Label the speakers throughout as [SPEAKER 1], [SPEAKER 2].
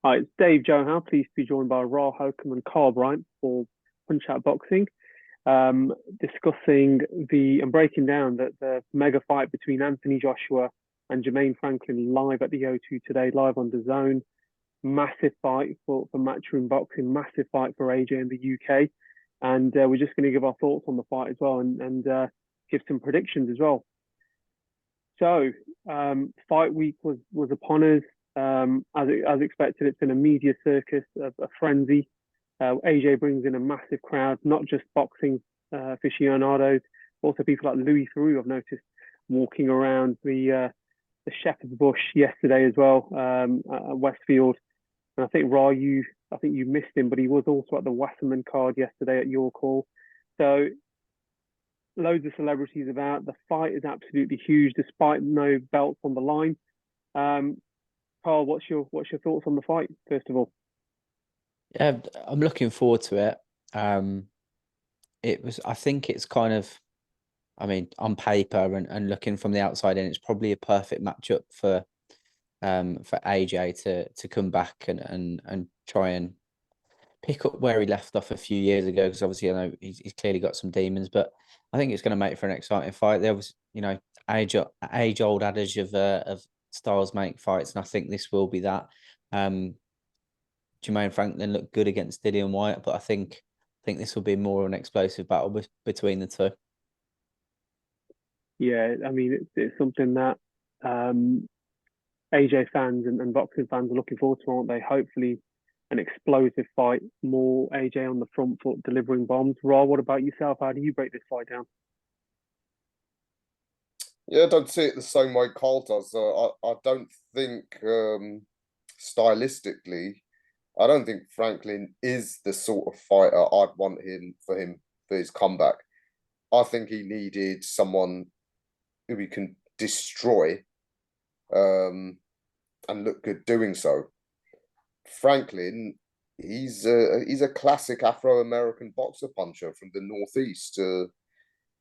[SPEAKER 1] Hi, it's Dave Johan. Pleased to be joined by Ra Holcomb and Carl Bryant for Punch Out Boxing, discussing and breaking down the mega fight between Anthony Joshua and Jermaine Franklin live at the O2 today, live on dazn. Massive fight for Matchroom Boxing, massive fight for AJ in the UK. And we're just going to give our thoughts on the fight as well and give some predictions as well. So, fight week was upon us. As expected, it's been a media circus, a frenzy. AJ brings in a massive crowd, not just boxing aficionados, also people like Louis Theroux, I've noticed, walking around the Shepherd's Bush yesterday as well, at Westfield. And I think I think you missed him, but he was also at the Wasserman card yesterday at York Hall. So loads of celebrities about. The fight is absolutely huge, despite no belts on the line. Um, Carl, what's your thoughts on the fight, first of all?
[SPEAKER 2] Yeah, I'm looking forward to it. Um, I think it's kind of, I mean, on paper and looking from the outside in, it's probably a perfect matchup for AJ to come back and try and pick up where he left off a few years ago. Because obviously, I know he's clearly got some demons, but I think it's going to make for an exciting fight. There was, age old adage of styles make fights, and I think this will be that. Um, Jermaine Franklin looked good against Dillian White, but I think this will be more of an explosive battle between the two.
[SPEAKER 1] Yeah, I mean it's something that um, AJ fans and boxing fans are looking forward to, aren't they? Hopefully, an explosive fight, more AJ on the front foot delivering bombs. Raw, what about yourself? How do you break this fight down?
[SPEAKER 3] Yeah, I don't see it the same way Carl does. I don't think stylistically, I don't think Franklin is the sort of fighter I'd want him for his comeback. I think he needed someone who he can destroy um, and look good doing so. Franklin, he's a classic Afro-American boxer puncher from the Northeast.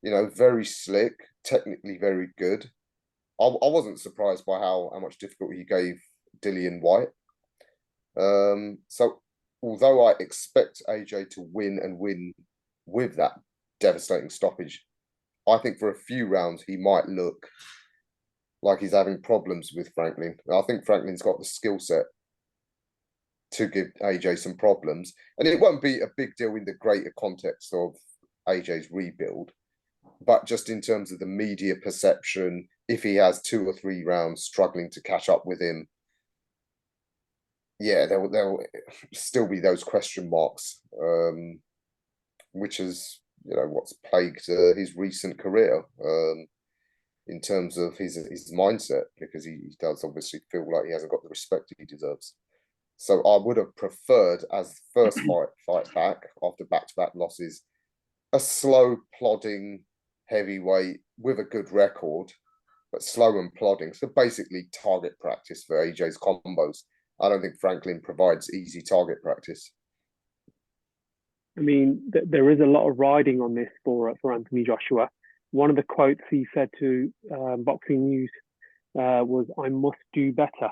[SPEAKER 3] Very slick, technically very good. I wasn't surprised by how much difficulty he gave Dillian White. So although I expect AJ to win and win with that devastating stoppage, I think for a few rounds he might look like he's having problems with Franklin. I think Franklin's got the skill set to give AJ some problems, and it won't be a big deal in the greater context of AJ's rebuild, but just in terms of the media perception, if he has 2 or 3 rounds struggling to catch up with him, yeah, there'll still be those question marks, which is what's plagued his recent career, in terms of his mindset, because he does obviously feel like he hasn't got the respect he deserves. So I would have preferred, as the first fight back after back-to-back losses, a slow, plodding heavyweight with a good record, but slow and plodding. So basically target practice for AJ's combos. I don't think Franklin provides easy target practice.
[SPEAKER 1] I mean, there is a lot of riding on this for Anthony Joshua. One of the quotes he said to Boxing News was, "I must do better,"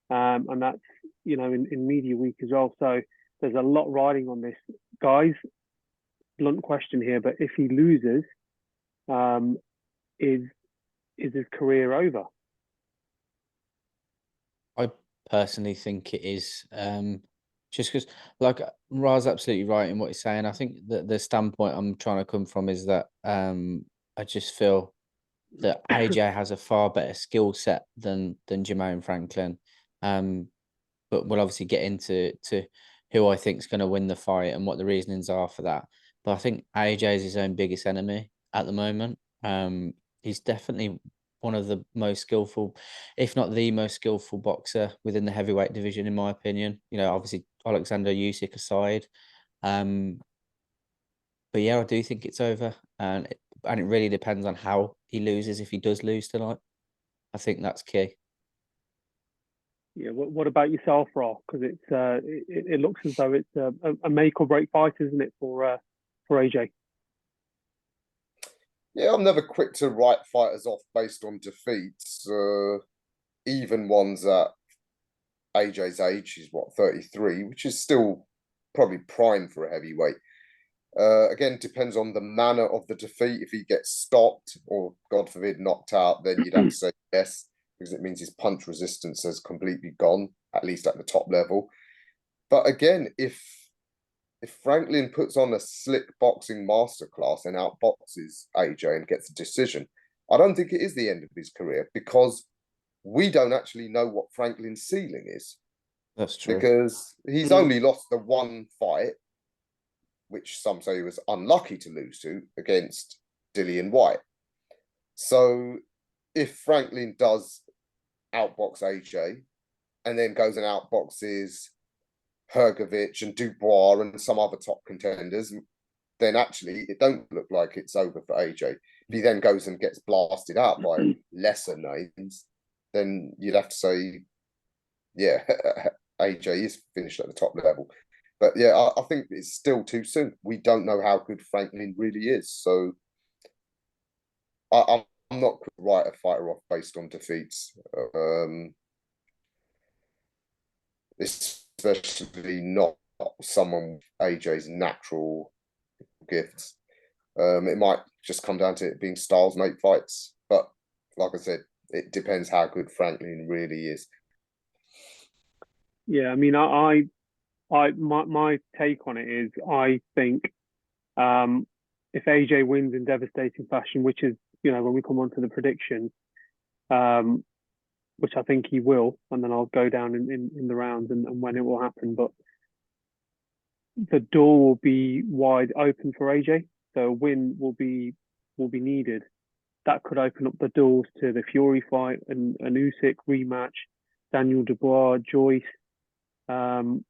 [SPEAKER 1] and that's in media week as well. So there's a lot riding on this, guys. Blunt question here, but if he loses, um, is his career over?
[SPEAKER 2] I personally think it is. Just because, like, Ra's absolutely right in what he's saying. I think that the standpoint I'm trying to come from is that I just feel that AJ has a far better skill set than Jermaine Franklin. Um, but we'll obviously get into who I think is going to win the fight and what the reasonings are for that. But I think AJ is his own biggest enemy at the moment. He's definitely one of the most skillful, if not the most skillful boxer within the heavyweight division, in my opinion. Obviously Alexander Usyk aside. Um, but yeah, I do think it's over, and it really depends on how he loses. If he does lose tonight, I think that's key.
[SPEAKER 1] Yeah. What about yourself, Raw? Because it looks as though it's a make or break fight, isn't it, for AJ?
[SPEAKER 3] Yeah, I'm never quick to write fighters off based on defeats, even ones that AJ's age, he's what, 33, which is still probably prime for a heavyweight. Again, depends on the manner of the defeat. If he gets stopped or, God forbid, knocked out, then you'd have to say yes, because it means his punch resistance has completely gone, at least at the top level. But again, if Franklin puts on a slick boxing masterclass and outboxes AJ and gets a decision, I don't think it is the end of his career, because we don't actually know what Franklin's ceiling is.
[SPEAKER 2] That's true.
[SPEAKER 3] Because he's only lost the one fight, which some say he was unlucky to lose to, against Dillian White. So if Franklin does outbox AJ and then goes and outboxes Hrgovic and Dubois and some other top contenders, then actually it don't look like it's over for AJ. If he then goes and gets blasted out by lesser names, then you'd have to say, yeah, AJ is finished at the top level. But yeah, I think it's still too soon. We don't know how good Franklin really is. So I'm not going to write a fighter off based on defeats. Especially not someone with AJ's natural gifts. It might just come down to it being styles make fights. But like I said, it depends how good Franklin really is.
[SPEAKER 1] Yeah, I mean, my take on it is, I think if AJ wins in devastating fashion, which is, when we come on to the predictions, which I think he will, and then I'll go down in the rounds and when it will happen, but the door will be wide open for AJ. So a win will be needed. That could open up the doors to the Fury fight and an Usyk rematch, Daniel Dubois, Joyce. And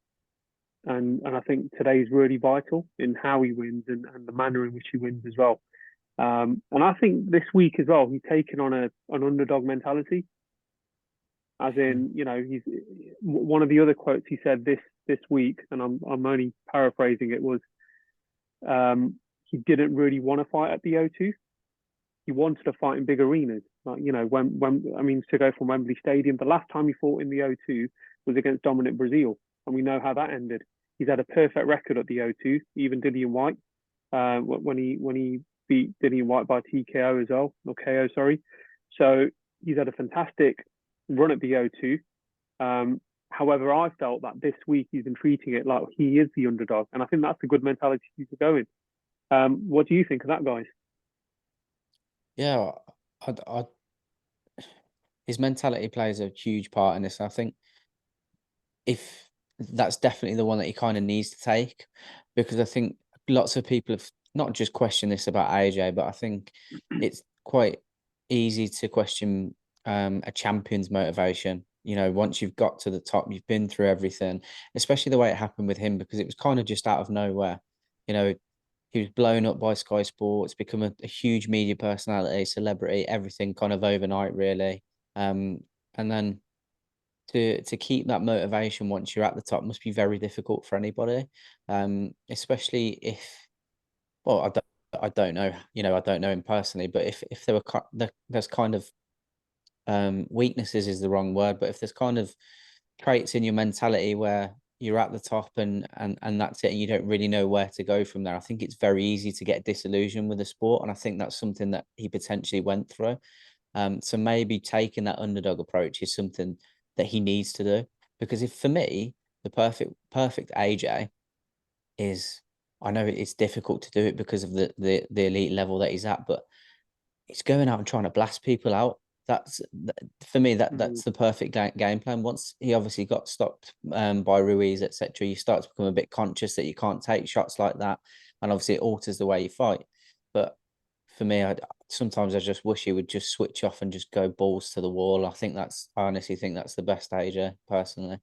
[SPEAKER 1] I think today's really vital in how he wins and the manner in which he wins as well. And I think this week as well, he's taken on an underdog mentality. As in, he's one of the other quotes he said this week, and I'm only paraphrasing it, was he didn't really want to fight at the O2. He wanted to fight in big arenas, like to go from Wembley Stadium. The last time he fought in the O2 was against Dominic Breazeale, and we know how that ended. He's had a perfect record at the O2, even Dillian White, when he beat Dillian White by TKO as well, or KO, sorry. So he's had a fantastic run at the O2. However, I felt that this week he's been treating it like he is the underdog, and I think that's a good mentality to go in. What do you think of that, guys?
[SPEAKER 2] Yeah, his mentality plays a huge part in this. I think if that's definitely the one that he kind of needs to take, because I think lots of people have not just questioned this about AJ, but I think it's quite easy to question a champion's motivation. Once you've got to the top, you've been through everything, especially the way it happened with him, because it was kind of just out of nowhere. He was blown up by Sky Sports, become a huge media personality, celebrity, everything kind of overnight, really. And then to keep that motivation once you're at the top must be very difficult for anybody, especially if, well, I don't know, I don't know him personally, but if there were there's kind of weaknesses is the wrong word, but if there's kind of traits in your mentality where you're at the top and that's it, and you don't really know where to go from there, I think it's very easy to get disillusioned with the sport, and I think that's something that he potentially went through. So maybe taking that underdog approach is something that he needs to do, because if, for me, the perfect AJ is, I know it's difficult to do it because of the elite level that he's at, but it's going out and trying to blast people out. That's, for me, that's the perfect game plan. Once he obviously got stopped by Ruiz, etc., you start to become a bit conscious that you can't take shots like that, and obviously it alters the way you fight. But for me, sometimes I just wish he would just switch off and just go balls to the wall. I honestly think that's the best AJ, personally.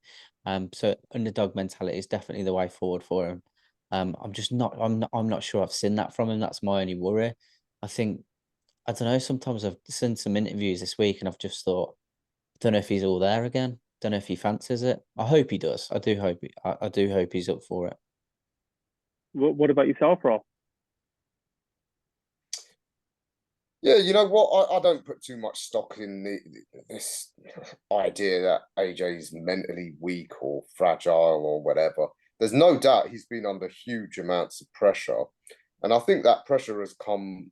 [SPEAKER 2] So underdog mentality is definitely the way forward for him. I'm not sure I've seen that from him. That's my only worry. I don't know, sometimes I've seen some interviews this week and I've just thought, I don't know if he's all there again. Don't know if he fancies it. I hope he does. I do hope he's up for it.
[SPEAKER 1] What about yourself, Rob?
[SPEAKER 3] Yeah, you know what? I don't put too much stock in this idea that AJ's mentally weak or fragile or whatever. There's no doubt he's been under huge amounts of pressure. And I think that pressure has come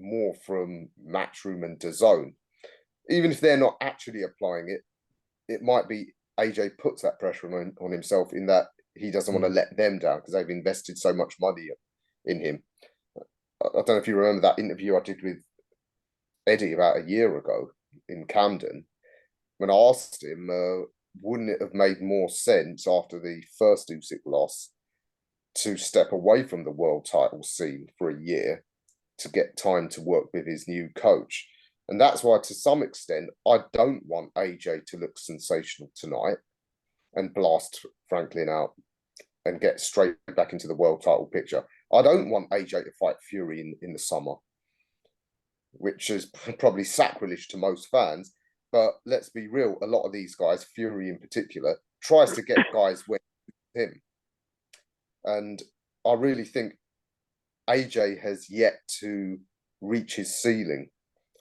[SPEAKER 3] more from Matchroom and dazn. Even if they're not actually applying it, it might be AJ puts that pressure on himself in that he doesn't want to let them down because they've invested so much money in him. I don't know if you remember that interview I did with Eddie about a year ago in Camden, when I asked him, wouldn't it have made more sense after the first Usyk loss to step away from the world title scene for a year to get time to work with his new coach? And that's why, to some extent, I don't want AJ to look sensational tonight and blast Franklin out and get straight back into the world title picture. I don't want AJ to fight Fury in the summer, which is probably sacrilege to most fans. But let's be real, a lot of these guys, Fury in particular, tries to get guys with him. And I really think AJ has yet to reach his ceiling.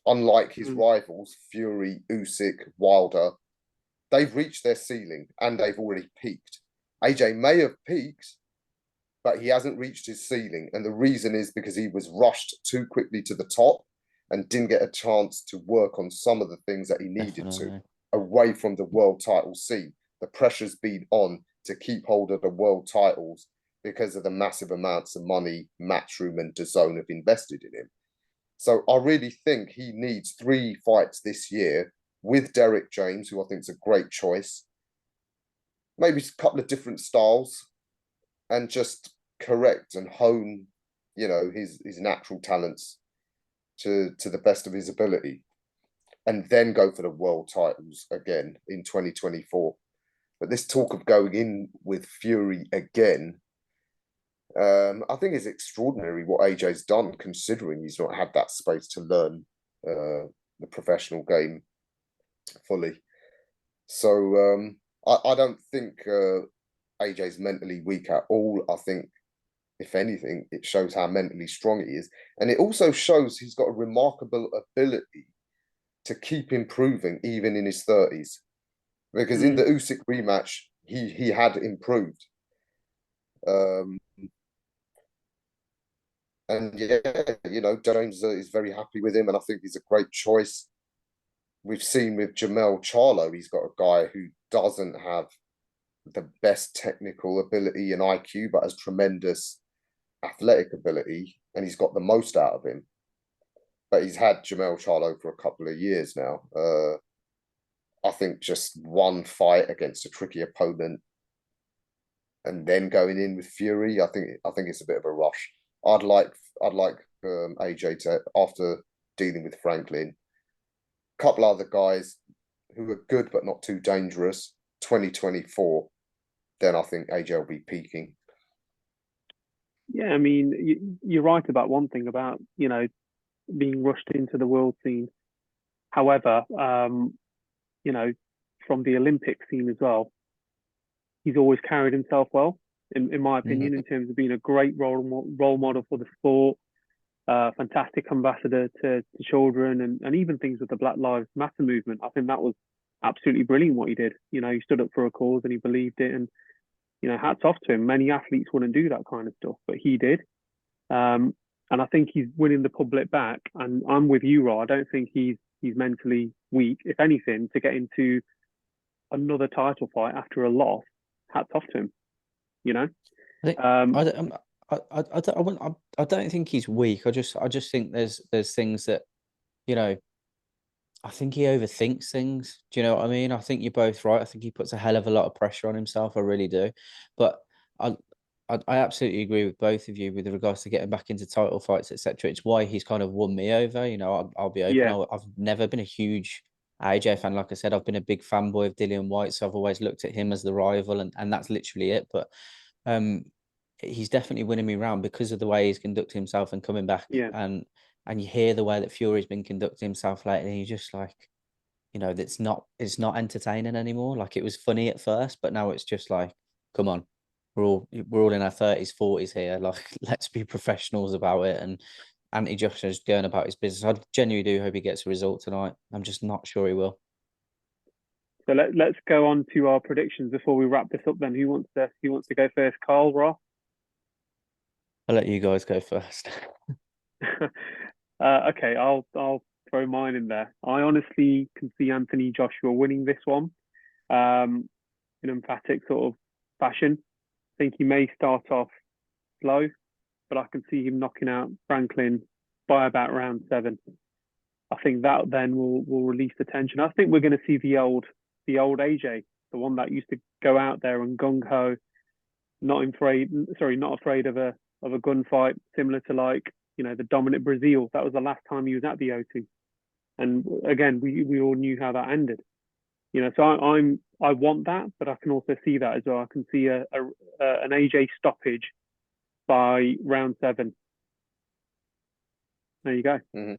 [SPEAKER 3] Unlike his rivals, Fury, Usyk, Wilder, they've reached their ceiling and they've already peaked. AJ may have peaked, but he hasn't reached his ceiling. And the reason is because he was rushed too quickly to the top and didn't get a chance to work on some of the things that he needed to away from the world title scene. The pressure's been on to keep hold of the world titles because of the massive amounts of money Matchroom and dazn have invested in him. So I really think he needs 3 fights this year with Derek James, who I think is a great choice. Maybe a couple of different styles and just correct and hone, you know, his natural talents to the best of his ability, and then go for the world titles again in 2024. But this talk of going in with Fury again, I think is extraordinary what AJ's done, considering he's not had that space to learn the professional game fully. So I don't think AJ's mentally weak at all. I think, if anything, it shows how mentally strong he is. And it also shows he's got a remarkable ability to keep improving even in his 30s. Because in the Usyk rematch, he had improved. And yeah, you know, James is very happy with him, and I think he's a great choice. We've seen with Jermell Charlo, he's got a guy who doesn't have the best technical ability and IQ, but has tremendous athletic ability, and he's got the most out of him. But he's had Jermell Charlo for a couple of years now. I think just one fight against a tricky opponent and then going in with Fury, I think it's a bit of a rush. I'd like AJ to, after dealing with Franklin, a couple other guys who are good but not too dangerous, 2024, then I think AJ will be peaking.
[SPEAKER 1] Yeah, I mean, you're right about one thing about, you know, being rushed into the world scene. However, you know, from the Olympic scene as well, he's always carried himself well, in my opinion, in terms of being a great role model for the sport, fantastic ambassador to children, and even things with the Black Lives Matter movement. I think that was absolutely brilliant what he did. You know, he stood up for a cause and he believed it, and you know, hats off to him. Many athletes wouldn't do that kind of stuff, but he did. And I think he's winning the public back. And I'm with you, Ra. I don't think he's mentally weak. If anything, to get into another title fight after a loss, hats off to him. You know,
[SPEAKER 2] I don't think he's weak. I just think there's things that, you know, I think he overthinks things. Do you know what I mean? I think you're both right. I think he puts a hell of a lot of pressure on himself. I really do. But I absolutely agree with both of you with regards to getting back into title fights, etc. It's why he's kind of won me over. You know, I'll be open.
[SPEAKER 1] Yeah.
[SPEAKER 2] I've never been a huge AJ fan. Like I said, I've been a big fanboy of Dillian White, so I've always looked at him as the rival, and that's literally it. But he's definitely winning me round because of the way he's conducting himself and coming back.
[SPEAKER 1] Yeah.
[SPEAKER 2] And you hear the way that Fury's been conducting himself lately, and you're just like, you know, it's not entertaining anymore. Like, it was funny at first, but now it's just like, come on, we're all in our 30s, 40s here. Like, let's be professionals about it. And Anthony Joshua's going about his business. I genuinely do hope he gets a result tonight. I'm just not sure he will.
[SPEAKER 1] So let's go on to our predictions before we wrap this up. Then who wants to go first? Carl, Ross?
[SPEAKER 2] I'll let you guys go first.
[SPEAKER 1] Okay, I'll throw mine in there. I honestly can see Anthony Joshua winning this one, in emphatic sort of fashion. I think he may start off slow, but I can see him knocking out Franklin by about round 7. I think that then will release the tension. I think we're going to see the old AJ, the one that used to go out there and gung ho, not afraid of a gunfight, similar to like the dominant Brazil. That was the last time he was at the O2, and again we all knew how that ended. So I want that, but I can also see that as well. I can see an AJ stoppage by round 7. There you go.
[SPEAKER 3] Mm-hmm.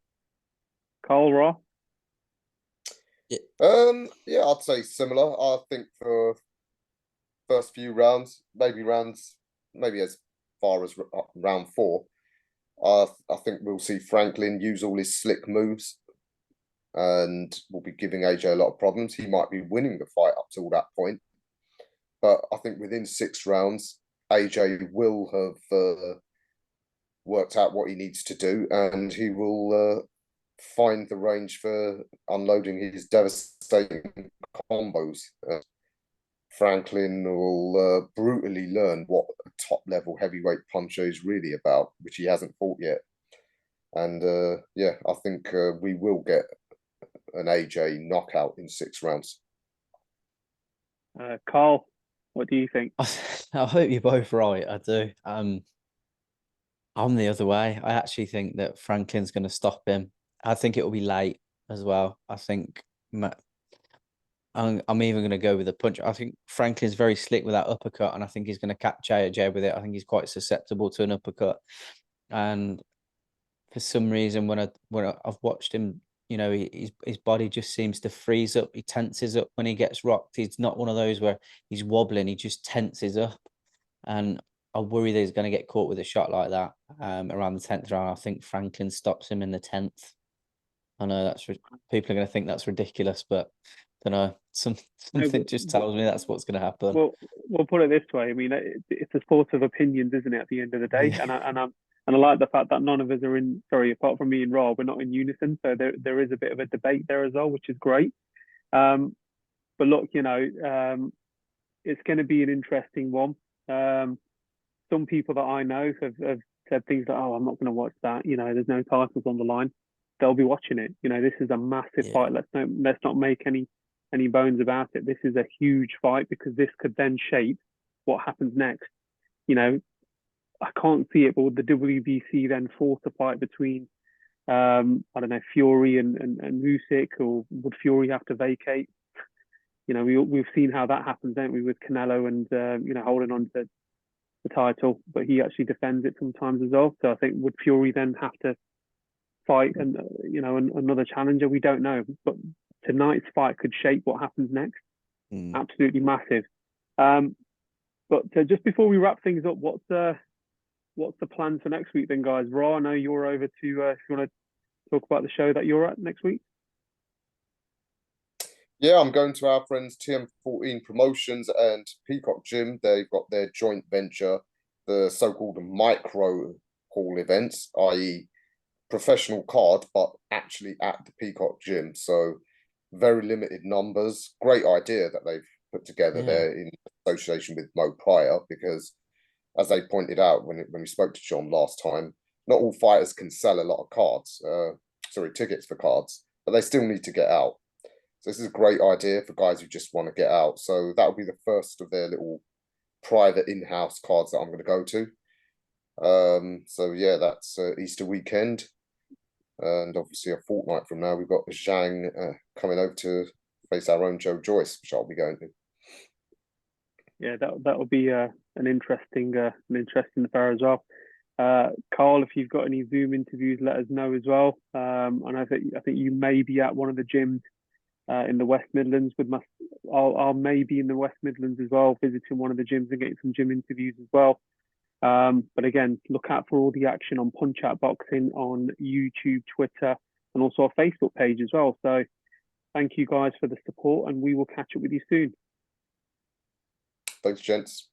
[SPEAKER 1] Carl, Raw?
[SPEAKER 3] Yeah, I'd say similar. I think for first few rounds, maybe as far as round 4, I think we'll see Franklin use all his slick moves, and will be giving AJ a lot of problems. He might be winning the fight up till that point, but I think within 6 rounds, AJ will have worked out what he needs to do, and he will find the range for unloading his devastating combos. Franklin will brutally learn what a top-level heavyweight puncher is really about, which he hasn't fought yet. And yeah, I think we will get an AJ knockout in 6 rounds.
[SPEAKER 1] Carl, what do you think?
[SPEAKER 2] I hope you're both right. I do. I'm the other way. I actually think that Franklin's going to stop him. I think it will be late as well. I think I'm even going to go with a punch. I think Franklin's very slick with that uppercut, and I think he's going to catch AJ with it. I think he's quite susceptible to an uppercut, and for some reason, when I've watched him, his body just seems to freeze up. He tenses up when he gets rocked. He's not one of those where he's wobbling. He just tenses up, and I worry that he's going to get caught with a shot like that around the 10th round. I think Franklin stops him in the 10th. I know people are going to think that's ridiculous, but I don't know. Something just tells me that's what's going to happen.
[SPEAKER 1] Well, we'll put it this way. I mean, it's a sport of opinions, isn't it? At the end of the day,
[SPEAKER 2] Yeah.
[SPEAKER 1] And I like the fact that none of us are apart from me and Rob, we're not in unison. So there is a bit of a debate there as well, which is great. But look, it's going to be an interesting one. Some people that I know have said things like, "Oh, I'm not going to watch that." There's no titles on the line. They'll be watching it. This is a massive fight. Let's not make any bones about it. This is a huge fight because this could then shape what happens next. I can't see it, but would the WBC then force a fight between I don't know, Fury and Usyk, or would Fury have to vacate? We've seen how that happens, don't we, with Canelo and holding on to the title, but he actually defends it sometimes as well. So I think, would Fury then have to fight another challenger? We don't know, but tonight's fight could shape what happens next. Absolutely massive. But just before we wrap things up, what's the plan for next week then, guys? Raw, I know you're over to if you want to talk about the show that you're at next week.
[SPEAKER 3] Yeah, I'm going to our friends TM14 Promotions and Peacock Gym. They've got their joint venture, the so-called micro hall events, i.e. professional card, but actually at the Peacock Gym. So very limited numbers. Great idea that they've put together there in association with Mo Pryor, because as they pointed out when we spoke to John last time, not all fighters can sell a lot of cards, tickets for cards, but they still need to get out. So this is a great idea for guys who just want to get out. So that'll be the first of their little private in-house cards that I'm going to go to. So yeah, that's Easter weekend. And obviously a fortnight from now, we've got Zhang coming over to face our own Joe Joyce, which I'll be going to.
[SPEAKER 1] Yeah, that will be an interesting affair as well. Carl, if you've got any Zoom interviews, let us know as well. And I think you may be at one of the gyms in the West Midlands with I'll maybe in the West Midlands as well, visiting one of the gyms and getting some gym interviews as well. But again, look out for all the action on Punch Out Boxing on YouTube, Twitter, and also our Facebook page as well. So thank you guys for the support, and we will catch up with you soon.
[SPEAKER 3] Thanks, gents.